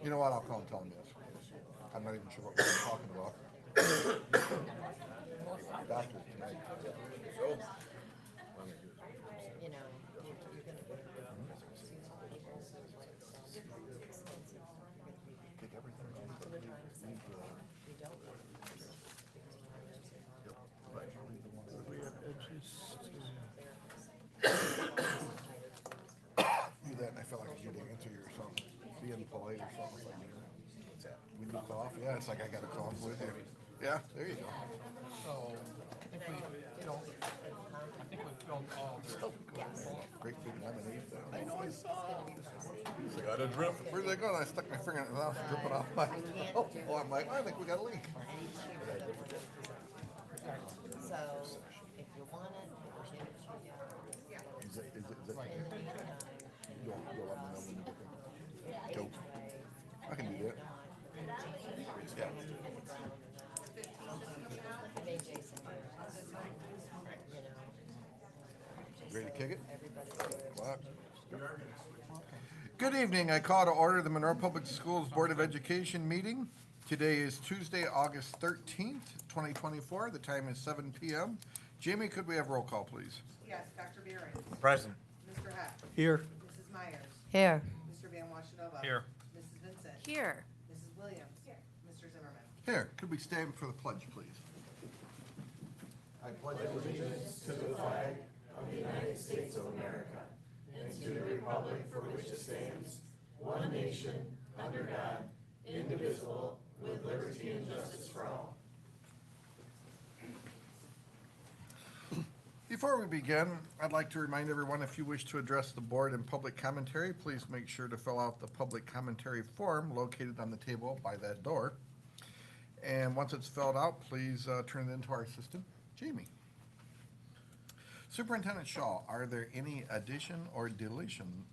You know what? I'll call and tell him yes. I'm not even sure what we're talking about. Doctor tonight. You know, you're gonna be see some people who like self expensive. Take everything off. We're trying to say we don't want to because financing We have edges. Do that, and I felt like I need to answer you or something. Being polite or something like that. What's that? We do cough? Yeah, it's like I got a cough with you. Yeah, there you go. So, I think we, you know, I think we filled all the. Great big lemonade. I know, I saw. Got a drip. Where'd they go? And I stuck my finger in it and dripping off my. Oh, I'm like, I think we got a leak. So if you want it, we'll give it to you. Is it, In the meantime, you'll let me know when you get there. Dope. I can do that. Yeah. I made Jason do it. You know. Ready to kick it? Everybody's there. Clap. Good evening. I call to order the Monroe Public Schools Board of Education meeting. Today is Tuesday, August 13th, 2024. The time is 7 p.m. Jamie, could we have roll call, please? Yes, Dr. Behrens. Present. Mr. Heck. Here. Mrs. Myers. Here. Mr. Van Washenova. Here. Mrs. Vincent. Here. Mrs. Williams. Here. Mr. Zimmerman. Here, could we stand for the pledge, please? I pledge allegiance to the flag of the United States of America and to the republic for which it stands, one nation, under God, indivisible, with liberty and justice for all. Before we begin, I'd like to remind everyone, if you wish to address the board in public commentary, please make sure to fill out the public commentary form located on the table by that door. And once it's filled out, please turn it into our assistant, Jamie. Superintendent Shaw, are there any addition or deletions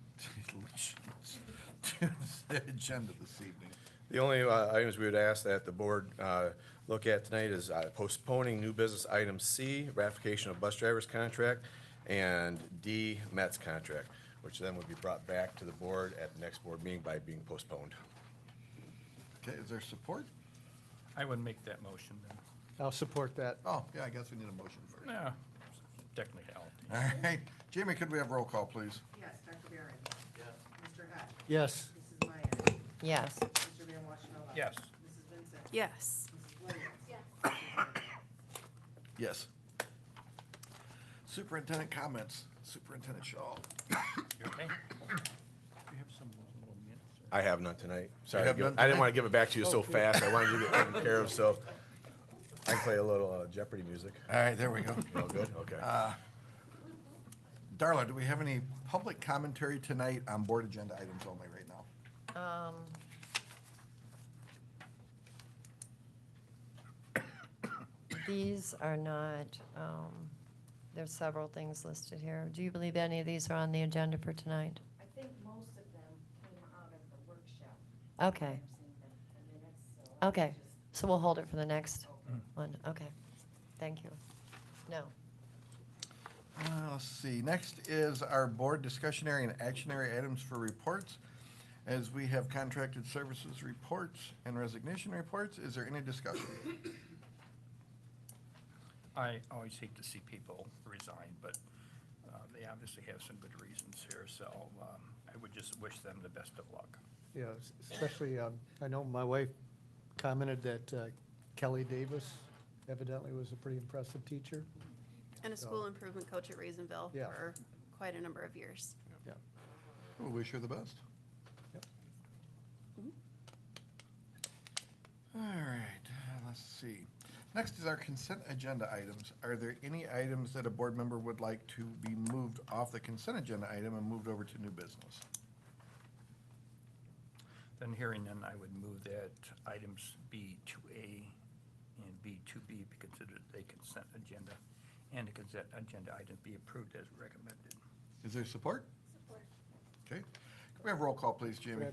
to the agenda this evening? The only items we would ask that the board look at tonight is postponing new business item C, ratification of bus driver's contract, and D, Mets contract, which then would be brought back to the board at the next board meeting by being postponed. Okay, is there support? I would make that motion then. I'll support that. Oh, yeah, I guess we need a motion first. Yeah, technicality. All right, Jamie, could we have roll call, please? Yes, Dr. Behrens. Yes. Mr. Heck. Yes. Mrs. Myers. Yes. Mr. Van Washenova. Yes. Mrs. Vincent. Yes. Mrs. Williams. Yes. Yes. Superintendent comments, Superintendent Shaw. You okay? Do you have some of those little minutes? or- I have none tonight. Sorry, have none I didn't tonight? want to give it back to you so fast. I wanted you to get taken care of, so I can play a little Jeopardy music. All right, there we go. Oh, good, okay. Darla, do we have any public commentary tonight on board agenda items only right now? These are not, there's several things listed here. Do you believe any of these are on the agenda for tonight? I think most of them came out of the workshop. Okay, I've seen the minutes, so. okay. So we'll hold it for the next one. Okay, thank you. No. Let's see, next is our board discussionary and actionary items for reports. As we have contracted services reports and resignation reports, is there any discussion? I always hate to see people resign, but they obviously have some good reasons here, so I would just wish them the best of luck. Yeah, especially, I know my wife commented that Kelly Davis evidently was a pretty impressive teacher. And a school improvement coach at Raisonville Yeah. for quite a number of years. Yeah. We wish her the best. Yep. All right, let's see. Next is our consent agenda items. Are there any items that a board member would like to be moved off the consent agenda item and moved over to new business? Then hearing none, I would move that items B2A and B2B be considered a consent agenda, and the consent agenda items be approved as recommended. Is there support? Support. Okay. Can we have roll call, please, Jamie?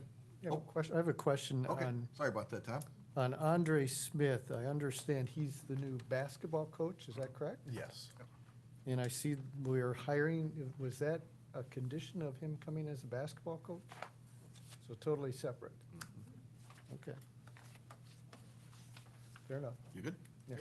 I have a question Okay, on, sorry about that, Tom. on Andre Smith. I understand he's the new basketball coach, is that correct? Yes. And I see we're hiring, was that a condition of him coming as a basketball coach? So totally separate? Okay. Fair enough. You good? Yeah.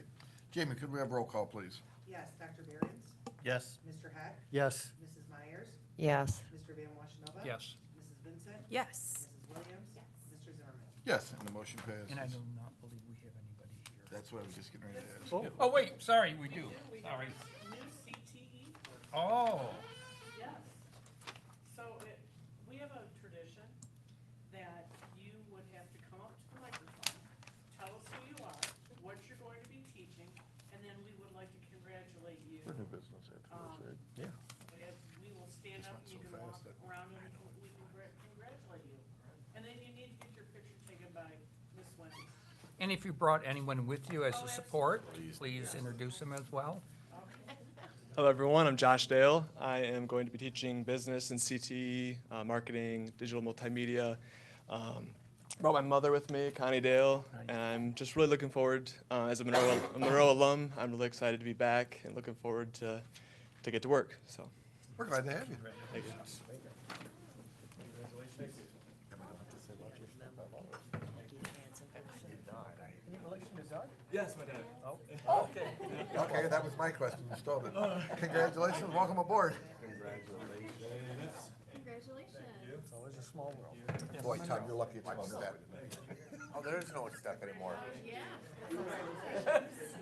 Jamie, could we have roll call, please? Yes, Dr. Behrens? Yes. Mr. Heck? Yes. Mrs. Myers? Yes. Mr. Van Washenova? Yes. Mrs. Vincent? Yes. Mrs. Williams? Mr. Zimmerman? Yes, and the motion passes. And I do not believe we have anybody here. That's what I was just getting ready to ask. Oh, Oh, wait, sorry, we do. Sorry. New CTE? Oh, Yes. So we have a tradition that you would have to come up to the microphone, tell us who you are, what you're going to be teaching, and then we would like to congratulate you. For new business afterwards, right? Yeah. And we will stand up and you can walk around and we can congratulate you. And then you need to get your picture taken by Miss Wendy. and if you brought anyone with you as Oh, a support, Please. please introduce them as well. Hello, everyone. I'm Josh Dale. I am going to be teaching business and CTE, marketing, digital multimedia. Brought my mother with me, Connie Dale, and I'm just really looking forward. As a Monroe alum, I'm really excited to be back and looking forward to get to work. So, We're glad to have you. thank you. Yes, my dad. Okay, that was my question, you stole it. Congratulations, welcome aboard. Congratulations. it's always a small world. Boy, Tom, you're lucky it's one step. Oh, there is no step anymore.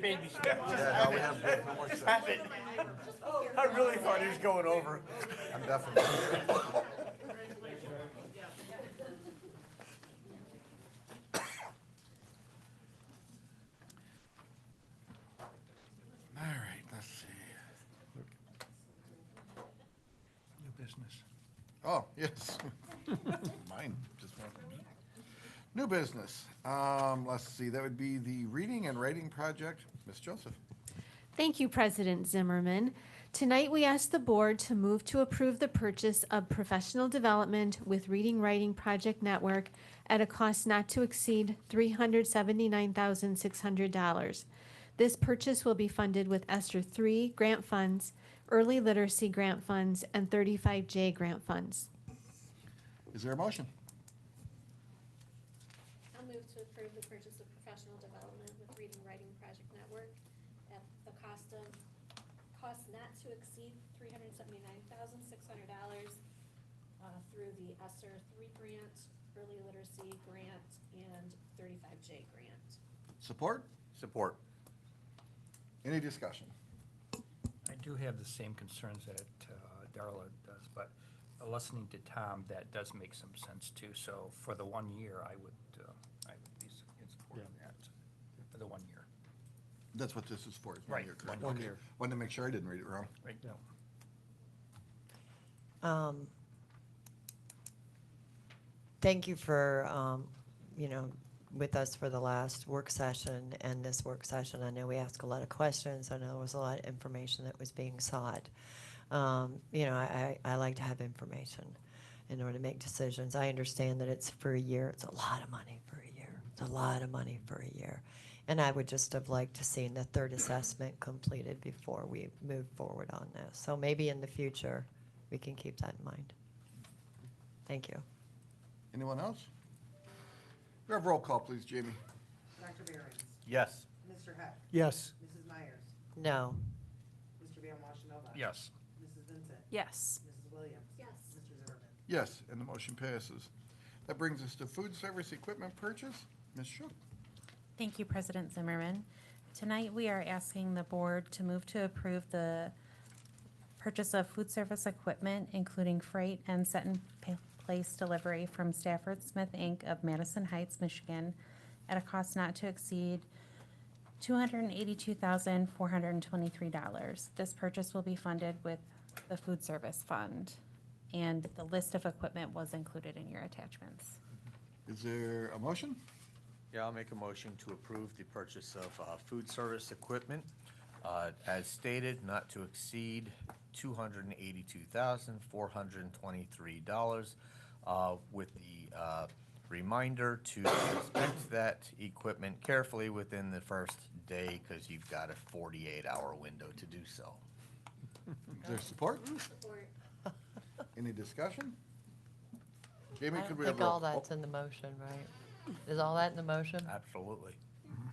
Baby step. Yeah, now we have no more steps. I really thought he was going over. I'm definitely. All right, let's see. New business. Oh, yes. Mine just went. New business. Let's see, that would be the reading and writing project. Ms. Joseph. Thank you, President Zimmerman. Tonight, we ask the board to move to approve the purchase of professional development with Reading Writing Project Network at a cost not to exceed $379,600. This purchase will be funded with ESSER 3 grant funds, early literacy grant funds, and 35J grant funds. Is there a motion? I'll move to approve the purchase of professional development with Reading Writing Project Network at the cost not to exceed $379,600 through the ESSER 3 grant, early literacy grant, and 35J grant. Support? Support. Any discussion? I do have the same concerns that Darla does, but listening to Tom, that does make some sense too. So for the 1 year, I would be in support of that, for the 1 year. That's what this is for, is 1 Right, year, correct? 1 Okay. year. Wanted to make sure I didn't read it wrong. Right now. Thank you for, with us for the last work session and this work session. I know we asked a lot of questions. I know there was a lot of information that was being sought. I like to have information in order to make decisions. I understand that it's for a year. It's a lot of money for a year. It's a lot of money for a year. And I would just have liked to seen the third assessment completed before we move forward on this. So maybe in the future, we can keep that in mind. Thank you. Anyone else? We have roll call, please, Jamie. Dr. Behrens? Yes. Mr. Heck? Yes. Mrs. Myers? No. Mr. Van Washenova? Yes. Mrs. Vincent? Yes. Mrs. Williams? Yes. Mr. Zimmerman? Yes, and the motion passes. That brings us to food service equipment purchase. Ms. Shook. Thank you, President Zimmerman. Tonight, we are asking the board to move to approve the purchase of food service equipment, including freight and set-in-place delivery from Stafford Smith, Inc. of Madison Heights, Michigan, at a cost not to exceed $282,423. This purchase will be funded with the food service fund, and the list of equipment was included in your attachments. Is there a motion? Yeah, I'll make a motion to approve the purchase of food service equipment, as stated, not to exceed $282,423, with the reminder to inspect that equipment carefully within the first day, because you've got a 48-hour window to do so. Is there support? Support. Any discussion? I Jamie, don't could we have think all roll? that's in the motion, right? Is all that in the motion? Absolutely.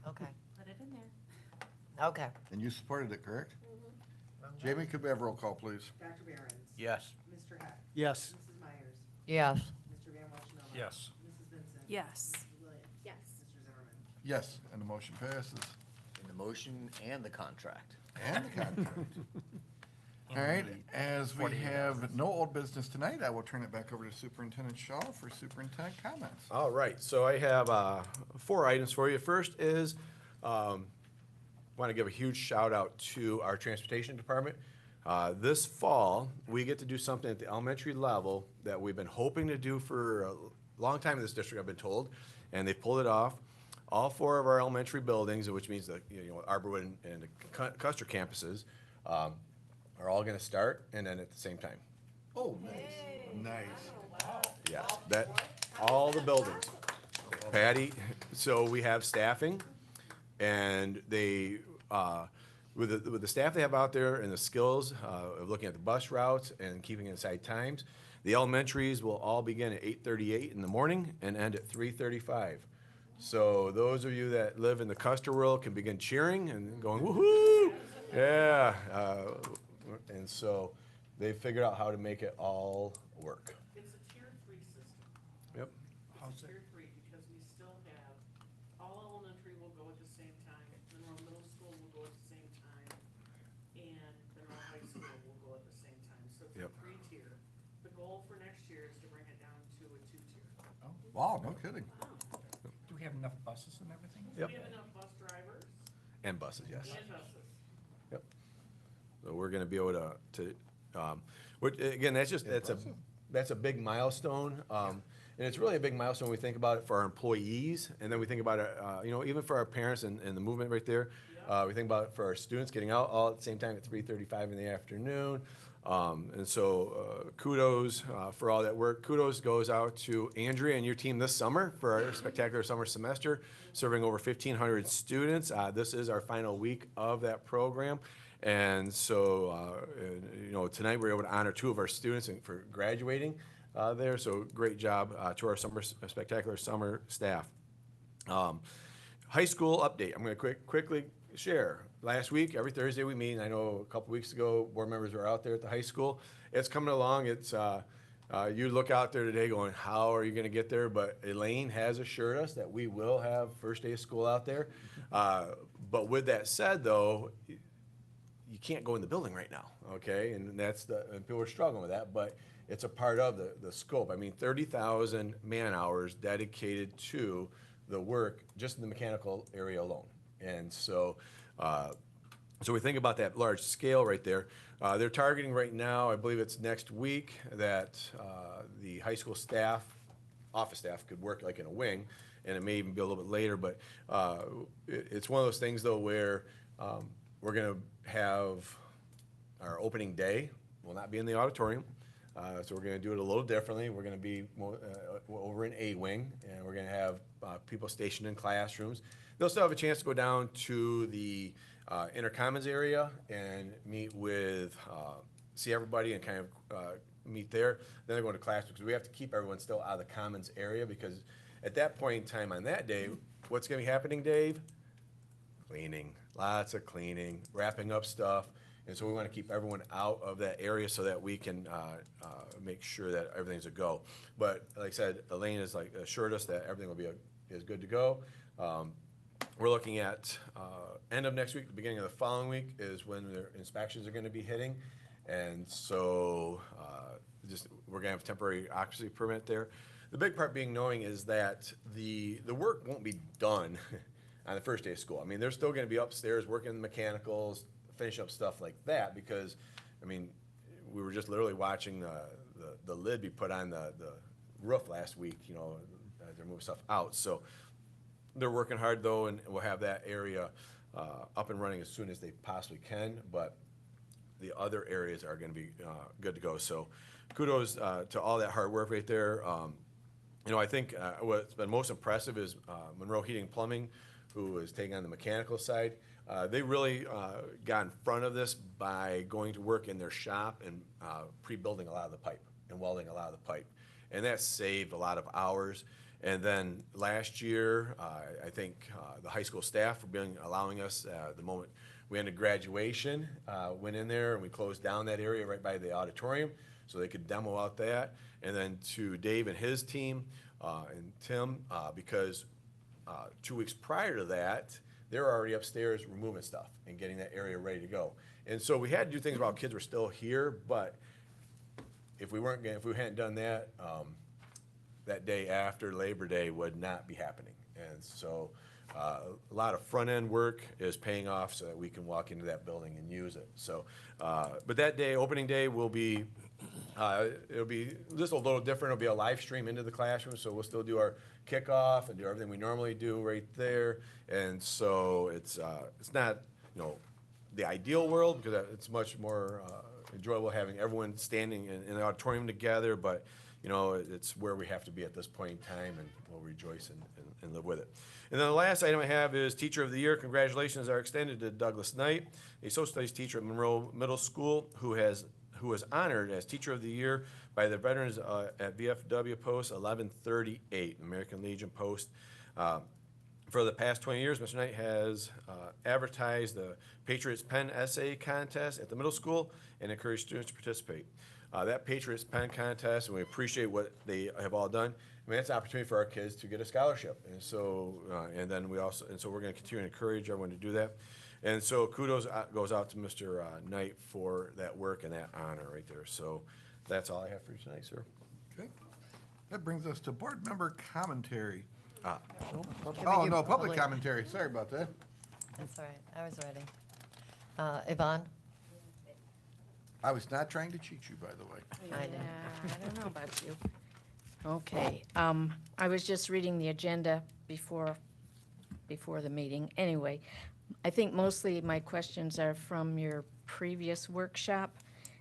Okay, Put it in there. okay. And you supported it, correct? Mm-hmm. Jamie, could we have roll call, please? Dr. Behrens? Yes. Mr. Heck? Yes. Mrs. Myers? Yes. Mr. Van Washington? Yes. Mrs. Vincent? Yes. Mrs. Williams? Yes. Mr. Zimmerman? Yes, and the motion passes. In the motion and the contract. And the contract. All right, as we 48 have no old business tonight, I will turn it back over to Superintendent Shaw for superintendent comments. All right, so I have 4 items for you. First is, want to give a huge shout out to our transportation department. This fall, we get to do something at the elementary level that we've been hoping to do for a long time in this district, I've been told, and they pulled it off. All 4 of our elementary buildings, which means the Arborwood and the Custer campuses, are all going to start and then at the same time. Oh, nice, nice. Yeah, that, all the buildings. Patty, so we have staffing, and they, with the staff they have out there and the skills of looking at the bus routes and keeping inside times, the elementaries will all begin at 8:38 in the morning and end at 3:35. So those of you that live in the Custer world can begin cheering and going, woo-hoo! Yeah, and so they figured out how to make it all work. It's a tier 3 system. Yep. It's tier 3 because we still have, all elementary will go at the same time, Monroe Middle School will go at the same time, and Monroe High School will go at the same time. So it's a Yep. 3-tier. The goal for next year is to bring it down to a 2-tier. Wow, no kidding. Do we have enough buses and everything? Yep. We have enough bus drivers And buses, yes. and buses. Yep. So we're gonna be able to, which, again, that's a big milestone. And it's really a big milestone when we think about it for our employees, and then we think about it, even for our parents and the movement right there. We think about it for our students getting out all at the same time at 3:35 in the afternoon. And so kudos for all that work. Kudos goes out to Andrea and your team this summer for our spectacular summer semester, serving over 1,500 students. This is our final week of that program. And so, tonight we're able to honor 2 of our students for graduating there. So great job to our spectacular summer staff. High school update. I'm going to quickly share. Last week, every Thursday we meet, and I know a couple weeks ago, board members were out there at the high school. It's coming along. It's you look out there today going, how are you going to get there? But Elaine has assured us that we will have first day of school out there. But with that said, though, you can't go in the building right now, okay? And and people are struggling with that, but it's a part of the scope. I mean, 30,000 man-hours dedicated to the work just in the mechanical area alone. And so, we think about that large scale right there. They're targeting right now, I believe it's next week, that the high school staff, office staff could work like in a wing, and it may even be a little bit later, but it's one of those things though where we're gonna have our opening day, will not be in the auditorium. So we're gonna do it a little differently. We're gonna be over in A wing, and we're gonna have people stationed in classrooms. They'll still have a chance to go down to the intercommons area and meet with, see everybody and kind of meet there. Then they're going to class because we have to keep everyone still out of the commons area, because at that point in time on that day, what's gonna be happening, Dave? Cleaning, lots of cleaning, wrapping up stuff. And so we want to keep everyone out of that area so that we can make sure that everything's a go. But like I said, Elaine has assured us that everything will be is good to go. We're looking at end of next week, the beginning of the following week is when their inspections are going to be hitting. And so we're going to have a temporary occupancy permit there. The big part being knowing is that the work won't be done on the first day of school. I mean, they're still going to be upstairs working the mechanicals, finish up stuff like that, because, I mean, we were just literally watching the lid be put on the roof last week, they're moving stuff out. So they're working hard though, and we'll have that area up and running as soon as they possibly can, but the other areas are gonna be good to go. So kudos to all that hard work right there. I think what's been most impressive is Monroe Heating and Plumbing, who is taking on the mechanical side. They really got in front of this by going to work in their shop and pre-building a lot of the pipe. and welding a lot of the pipe. And that saved a lot of hours. And then last year, I think the high school staff for allowing us, the moment we ended graduation, went in there and we closed down that area right by the auditorium so they could demo out that. And then to Dave and his team and Tim, because 2 weeks prior to that, they're already upstairs removing stuff and getting that area ready to go. And so we had to do things while kids were still here, but if we hadn't done that, that day after Labor Day would not be happening. And so a lot of front-end work is paying off so that we can walk into that building and use it. So, but that day, opening day, will be, it'll be just a little different. It'll be a live stream into the classroom, so we'll still do our kickoff and do everything we normally do right there. And so it's not, the ideal world, because it's much more enjoyable having everyone standing in the auditorium together, but it's where we have to be at this point in time, and we'll rejoice and live with it. And then the last item I have is Teacher of the Year. Congratulations are extended to Douglas Knight, a social studies teacher at Monroe Middle School, who was honored as Teacher of the Year by the veterans at VFW Post 1138, American Legion Post. For the past 20 years, Mr. Knight has advertised the Patriots Pen Essay Contest at the middle school and encouraged students to participate. That Patriots Pen Contest, and we appreciate what they have all done. I mean, it's an opportunity for our kids to get a scholarship, and so we're going to continue to encourage everyone to do that. And so kudos goes out to Mr. Knight for that work and that honor right there. So that's all I have for you tonight, sir. Okay. That brings us to board member commentary. Can we Oh, do no, public commentary. Sorry about that. That's all right, I was ready. Yvonne? I was not trying to cheat you, by the way. I know. I don't know about you. Okay, I was just reading the agenda before the meeting. Anyway, I think mostly my questions are from your previous workshop.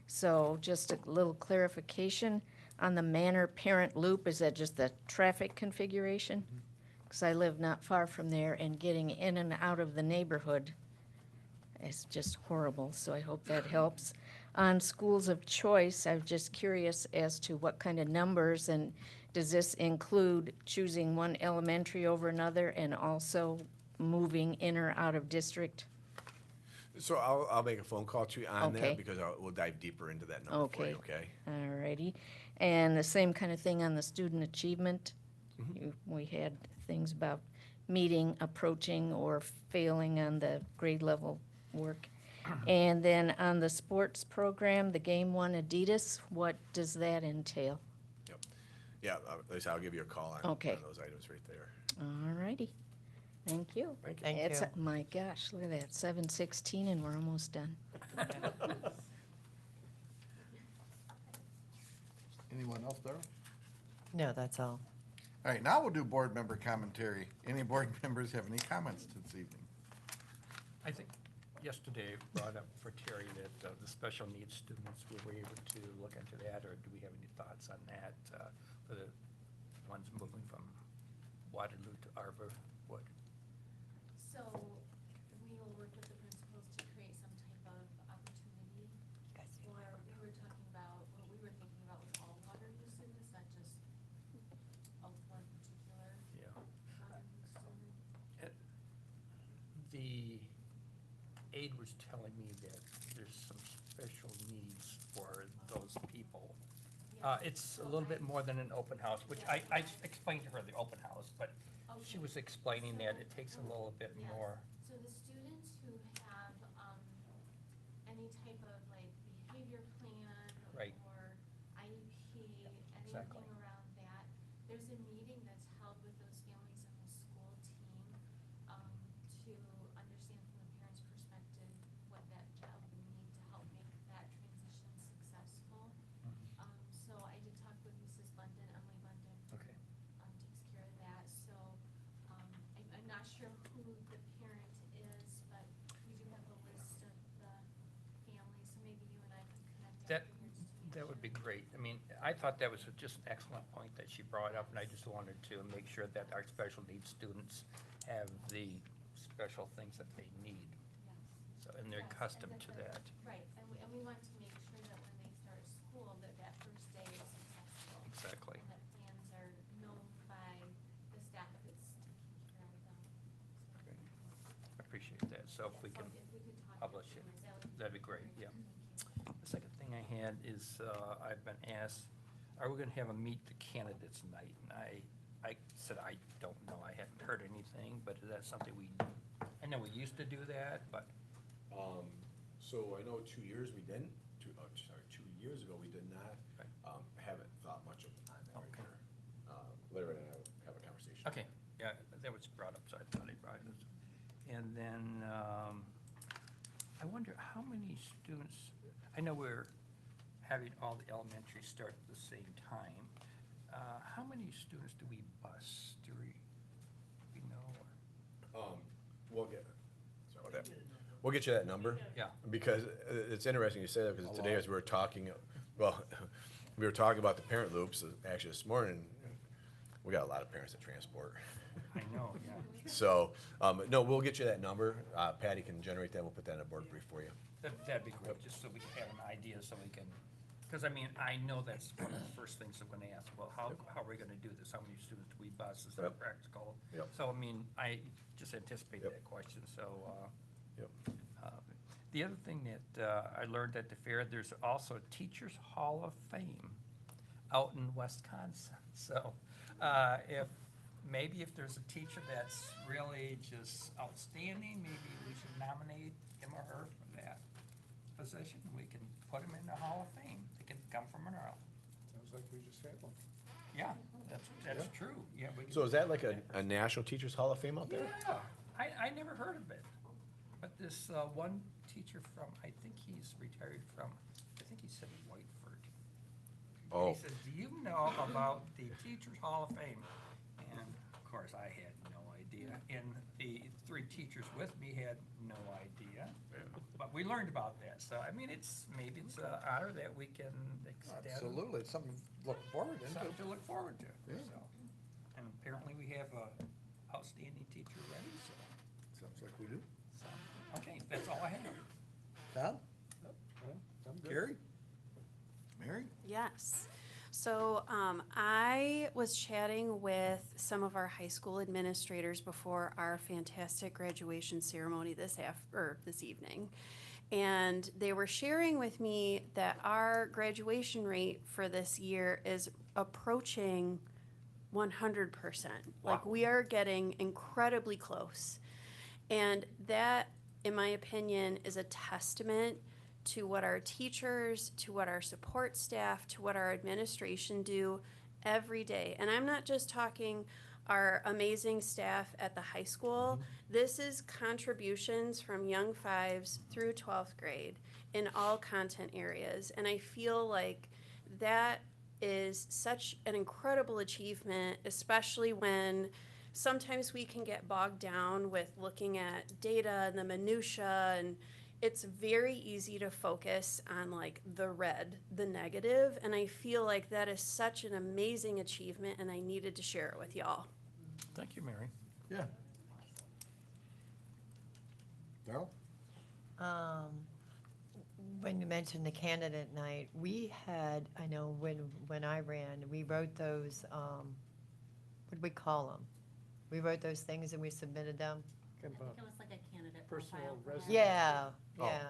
So just a little clarification on the Manor Parent Loop. Is that just the traffic configuration? Because I live not far from there, and getting in and out of the neighborhood is just horrible, so I hope that helps. On schools of choice, I'm just curious as to what kind of numbers, and does this include choosing one elementary over another and also moving in or out of district? So I'll make a phone call to you on Okay. that, because we'll dive deeper into that number for you, okay? All righty. And the same kind of thing on the student achievement? We had things about meeting, approaching, or failing on the grade level work. And then on the sports program, the Game One Adidas, what does that entail? Yep. Yeah, at least I'll give you a call on Okay. those items right there. All righty. Thank you. Thank you. My gosh, look at that, 7:16 and we're almost done. Anyone else there? No, that's all. All right, now we'll do board member commentary. Any board members have any comments this evening? I think yesterday brought up for Terry that the special needs students, we were able to look into that, or do we have any thoughts on that for the ones moving from Waterloo to Arborwood? So we will work with the principals to create some type of opportunity. Or we were talking about, what we were thinking about was all Waterloo students, not just of one particular Yeah. Waterloo student. The aide was telling me that there's some special needs for those people. It's a little bit more than an open house, which I explained to her the open house, but she was explaining that it takes a little bit Yes. more. So the students who have, any type of like behavior plan Right. or IEP, anything Exactly. around that, there's a meeting that's held with those families and the school team, to understand from the parent's perspective what that child would need to help make that transition successful. So I did talk with Mrs. London, Emily London, Okay. takes care of that, so, I'm not sure who the parent is, but we do have a list of the families, so maybe you and I can connect That, afterwards to that would be great. I mean, I thought that was just an excellent point that she brought up, and I just wanted to make sure that our special needs students have the special things that they need. Yes. So, and they're Yes, accustomed and to that that. Right, and we want to make sure that when they start school, that first day is Exactly. And that plans are known by the staff that's taking care of them. I appreciate that. So if we Yeah, can so if we could talk publish it, that'd be great, yeah. The second thing I had is, I've been asked, are we gonna have a meet the candidates night? And I said, I don't know, I haven't heard anything, but is that something I know we used to do that, but, So I know 2 years we didn't, 2 years ago we did not. Right. Haven't thought much on that right Okay. there. Larry and I have a conversation. okay, yeah, that was brought up, so I thought I brought it. And then, I wonder how many students, I know we're having all the elementary start at the same time. How many students do we bus? Do we know? We'll get, sorry about that. We'll get you that number. Yeah. Because it's interesting you say that, because today as we were talking, well, we were talking about the parent loops, actually this morning, we got a lot of parents that transport. I know, yeah. So, no, we'll get you that number. Patty can generate that, we'll put that in a board brief for you. That'd be great, just so we can have an idea, so we can, because I mean, I know that's one of the first things I'm gonna ask, well, how are we gonna do this? How many students do we bus? Is that Yep. practical? Yep. So, I mean, I just anticipate Yep. that question, so, Yep. the other thing that, I learned at the fair, there's also a Teachers Hall of Fame out in Wisconsin. So, maybe if there's a teacher that's really just outstanding, maybe we should nominate him or her for that position. We can put him in the Hall of Fame. They can come from Monroe. Sounds like we just had one. Yeah, that's true. Yeah. we can- So is that like a National Teachers Hall of Fame out there? Yeah, I never heard of it. But this, one teacher from, I think he's retired from, I think he said Whiteford. Oh. He said, do you know about the Teachers Hall of Fame? And of course, I had no idea. And the three teachers with me had no idea. But we learned about that. So, I mean, maybe it's an honor that we can extend. Absolutely, it's something to look forward to. Something to look forward to. Yeah. So, and apparently we have a outstanding teacher ready, so. Sounds like we do. So, okay, that's all I have. Tom? I'm good. Gary? Mary? Yes. So I was chatting with some of our high school administrators before our fantastic graduation ceremony this evening. And they were sharing with me that our graduation rate for this year is approaching 100%. Like, we are getting incredibly close. And that, in my opinion, is a testament to what our teachers, to what our support staff, to what our administration do every day. And I'm not just talking our amazing staff at the high school. This is contributions from young fives through 12th grade in all content areas. And I feel like that is such an incredible achievement, especially when sometimes we can get bogged down with looking at data and the minutia, and it's very easy to focus on like the red, the negative, and I feel like that is such an amazing achievement, and I needed to share it with y'all. Thank you, Mary. Yeah. Darrell? When you mentioned the candidate night, we had, I know when I ran, we wrote those, what did we call them? We wrote those things and we submitted them. I think it was like a candidate Personal profile. for resume. that. Yeah, Oh. yeah,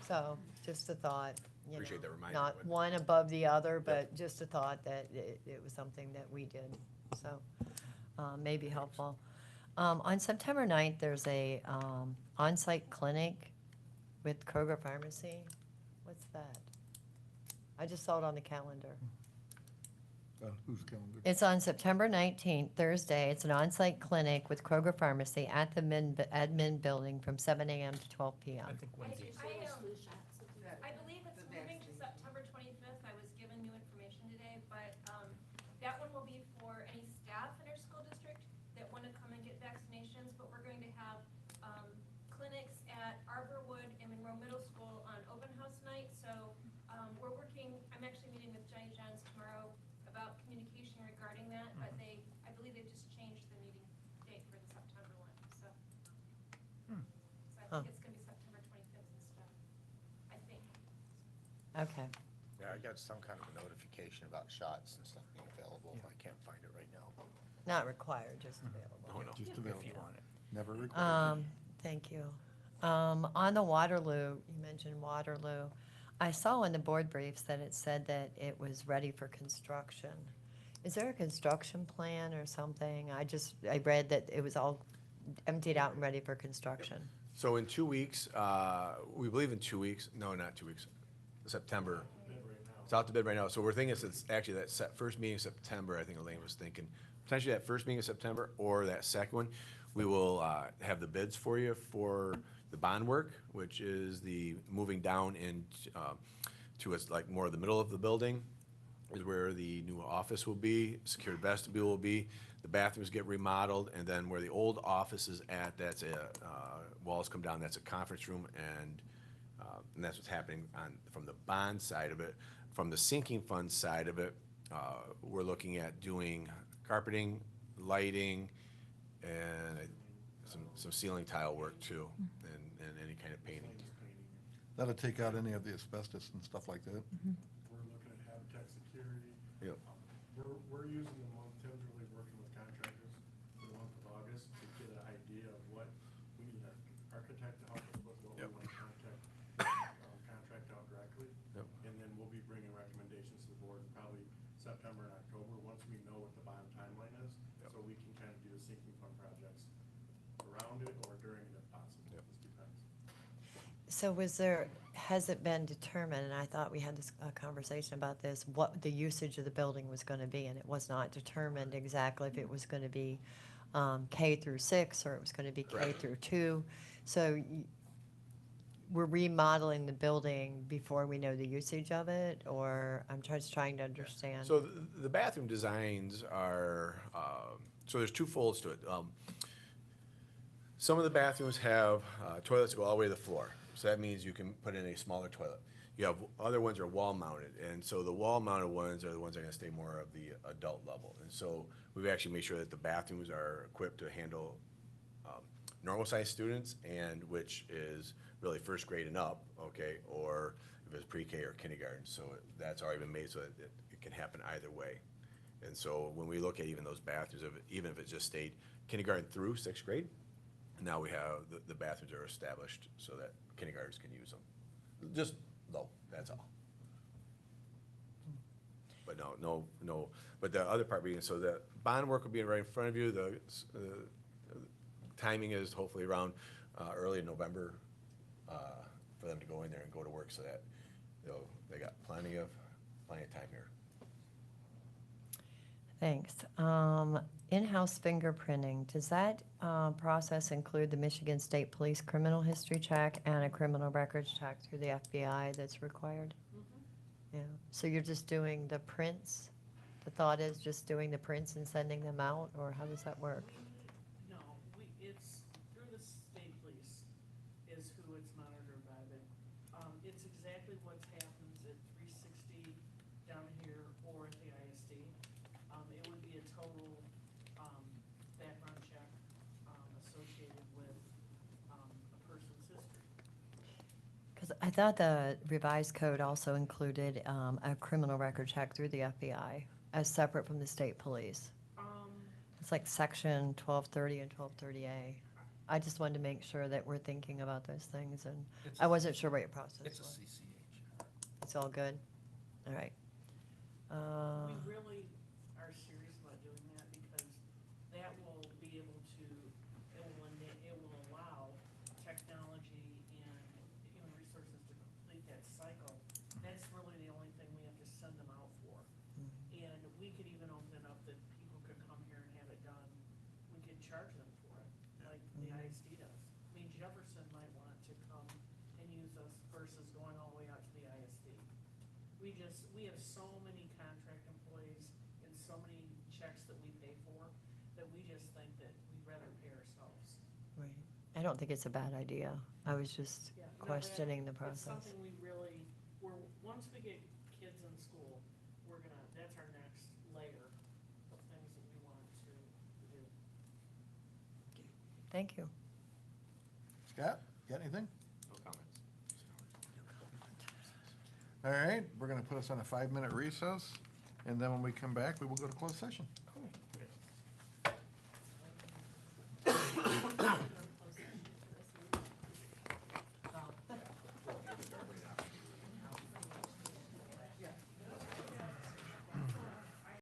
so just a thought, you know. Appreciate that reminder, Not but- one above the other, but just a thought that it was something that we did, so, may be helpful. On September 9th, there's a, on-site clinic with Kroger Pharmacy. What's that? I just saw it on the calendar. Whose calendar? It's on September 19th, Thursday. It's an on-site clinic with Kroger Pharmacy at the admin building from 7 a.m. to 12 p.m. I think Wednesday. I believe it's moving to September 25th. I was given new information today, but that one will be for any staff in our school district that want to come and get vaccinations. But we're going to have clinics at Arborwood and Monroe Middle School on open house night. So we're working, I'm actually meeting with Jenny Johns tomorrow about communication regarding that, but I believe they've just changed the meeting date for the September one, so. So I think it's gonna be September 25th instead, I think. Okay. Yeah, I got some kind of a notification about shots and stuff being available. I can't find it right now. Not required, just available. Oh, no. Just If available. you want it. Never required. Thank you. On the Waterloo, you mentioned Waterloo. I saw in the board briefs that it said that it was ready for construction. Is there a construction plan or something? I read that it was all emptied out and ready for construction. So in 2 weeks, we believe in 2 weeks, no, not 2 weeks, September. It's out to bid right now. So we're thinking it's actually that first meeting in September, I think Elaine was thinking. Potentially that first meeting in September or that second one. We will have the bids for you for the bond work, which is the moving down in to us like more of the middle of the building is where the new office will be, secured vestibule will be, the bathrooms get remodeled, and then where the old office is at, that's walls come down, that's a conference room, and that's what's happening from the bond side of it. From the sinking fund side of it, we're looking at doing carpeting, lighting, and some ceiling tile work too, and any kind of painting. That'll take out any of the asbestos and stuff like that. We're looking at Habitat Security. Yep. We're using the month, Tim's really working with contractors for the month of August to get an idea of what we need an architect to help us with, what we Yep. want to contract out directly. Yep. And then we'll be bringing recommendations to the board in probably September and October, once we know what the bond timeline is. Yep. So we can kind of do the sinking fund projects around it or during it if possible. Yep. Just depends. So has it been determined, and I thought we had this conversation about this, what the usage of the building was going to be, and it was not determined exactly if it was going to be K through 6 or it was going to be K Correct. through 2. So we're remodeling the building before we know the usage of it, or I'm just trying to understand. So the bathroom designs are, so there's two folds to it. Some of the bathrooms have toilets that go all the way to the floor. So that means you can put in a smaller toilet. You have other ones are wall mounted, and so the wall mounted ones are the ones that are gonna stay more of the adult level. And so we've actually made sure that the bathrooms are equipped to handle normal sized students, and which is really first grade and up, okay, or if it's pre-K or kindergarten. So that's already been made so that it can happen either way. And so when we look at even those bathrooms, even if it just stayed kindergarten through 6th grade, now we have, the bathrooms are established so that kindergartners can use them. Just low, that's all. But no, but the other part being, so the bond work will be right in front of you. The timing is hopefully around early November for them to go in there and go to work so that they got plenty of time here. Thanks. In-house fingerprinting, does that process include the Michigan State Police criminal history check and a criminal records check through the FBI that's required? Yeah, so you're just doing the prints? The thought is just doing the prints and sending them out, or how does that work? No, it's through the state police is who it's monitored by, but, it's exactly what happens at 360 down here or at the ISD. It would be a total, background check, associated with, a person's history. Because I thought the revised code also included a criminal record check through the FBI as separate from the state police. It's like section 1230 and 1230A. I just wanted to make sure that we're thinking about those things, and It's I a- wasn't sure what your process It's a was. CCH. It's all good? All right. We really are serious about doing that because that will be able to, it will allow technology and human resources to complete that cycle. That's really the only thing we have to send them out for. And we could even open it up that people could come here and have it done. We could charge them for it, like the ISD does. I mean, Jefferson might want to come and use us versus going all the way out to the ISD. We have so many contract employees and so many checks that we pay for that we just think that we'd rather pay ourselves. Right. I don't think it's a bad idea. I was just Yeah, no, questioning the It's process. something we really, once we get kids in school, that's our next layer of things that we want to do. Thank you. Scott, got anything? No comments. All right, we're gonna put us on a 5-minute recess, and then when we come back, we will go to closed session.